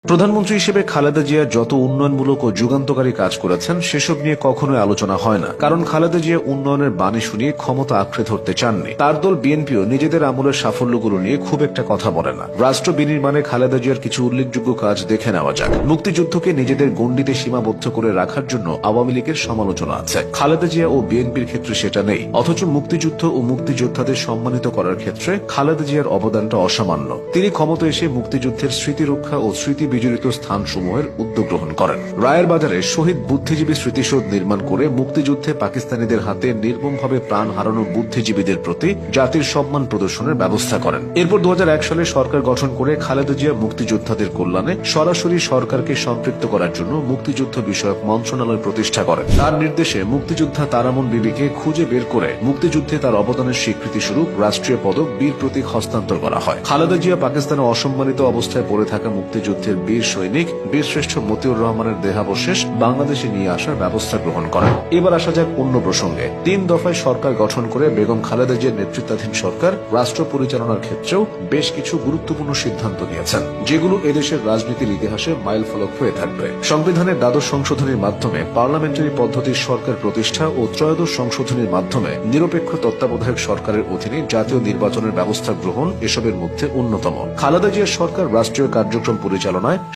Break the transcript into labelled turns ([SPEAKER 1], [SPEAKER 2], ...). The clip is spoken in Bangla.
[SPEAKER 1] প্রধানমন্ত্রী হিসেবে খালেদা জিয়া যত উন্নয়নমূলক ও যুগান্তকারী কাজ করেছেন সেসব নিয়ে কখনোই আলোচনা হয় না, কারণ খালেদা জিয়া উন্নয়নের বাণী শুনিয়ে ক্ষমতা আঁকড়ে ধরতে চাননি। তার দল বিএনপিও নিজেদের আমলের সাফল্যগুলো নিয়ে খুব একটা কথা বলে না। রাষ্ট্র বিনির্মাণে খালেদা জিয়ার কিছু উল্লেখযোগ্য কাজ দেখে নেওয়া যাক। মুক্তিযুদ্ধকে নিজেদের গণ্ডিতে সীমাবদ্ধ করে রাখার জন্য আওয়ামী লীগের সমালোচনা আছে, খালেদা জিয়া ও বিএনপির ক্ষেত্রে সেটা নেই। অথচ মুক্তিযুদ্ধ ও মুক্তিযোদ্ধাদের সম্মানিত করার ক্ষেত্রে খালেদা জিয়ার অবদানটা অসামান্য। তিনি ক্ষমতা এসে মুক্তিযুদ্ধের স্মৃতি রক্ষা ও স্মৃতি বিজড়িত স্থানসমূহের উদ্যোগ গ্রহণ করেন। রায়ের বাজারে শহীদ বুদ্ধিজীবী স্মৃতিসৌধ নির্মাণ করে মুক্তিযুদ্ধে পাকিস্তানিদের হাতে নির্মমভাবে প্রাণ হারানো বুদ্ধিজীবীদের প্রতি জাতির সম্মান প্রদর্শনের ব্যবস্থা করেন। এরপর 2001 সালে সরকার গঠন করে খালেদা জিয়া মুক্তিযোদ্ধাদের কল্যাণে সরাসরি সরকারকে সম্পৃক্ত করার জন্য মুক্তিযুদ্ধ বিষয়ক মন্ত্রণালয় প্রতিষ্ঠা করেন। তার নির্দেশে মুক্তিযোদ্ধা তারামন বিবিকে খুঁজে বের করে মুক্তিযুদ্ধে তার অবদানের স্বীকৃতি স্বরূপ রাষ্ট্রীয় পদক বীর প্রতীক হস্তান্তর করা হয়। খালেদা জিয়া পাকিস্তানে অসম্মানিত অবস্থায় পড়ে থাকা মুক্তিযুদ্ধের বীর সৈনিক বীরশ্রেষ্ঠ মতিউর রহমানের দেহাবশেষ বাংলাদেশে নিয়ে আসার ব্যবস্থা গ্রহণ করেন। এবার আসা যাক অন্য প্রসঙ্গে। 3 দফায় সরকার গঠন করে বেগম খালেদা জিয়ার নেতৃত্বাধীন সরকার রাষ্ট্র পরিচালনার ক্ষেত্রেও বেশ কিছু গুরুত্বপূর্ণ সিদ্ধান্ত নিয়েছেন, যেগুলো এদেশের রাজনীতির ইতিহাসে মাইলফলক হয়ে থাকবে। সংবিধানের 12 সংশোধনীর মাধ্যমে পার্লামেন্টারি পদ্ধতির সরকার প্রতিষ্ঠা ও 13 সংশোধনীর মাধ্যমে নিরপেক্ষ তত্ত্বাবধায়ক সরকারের অধীনে জাতীয় নির্বাচনের ব্যবস্থা গ্রহণ এসবের মধ্যে অন্যতম। খালেদা জিয়ার সরকার রাষ্ট্রীয় কার্যক্রম পরিচালনায়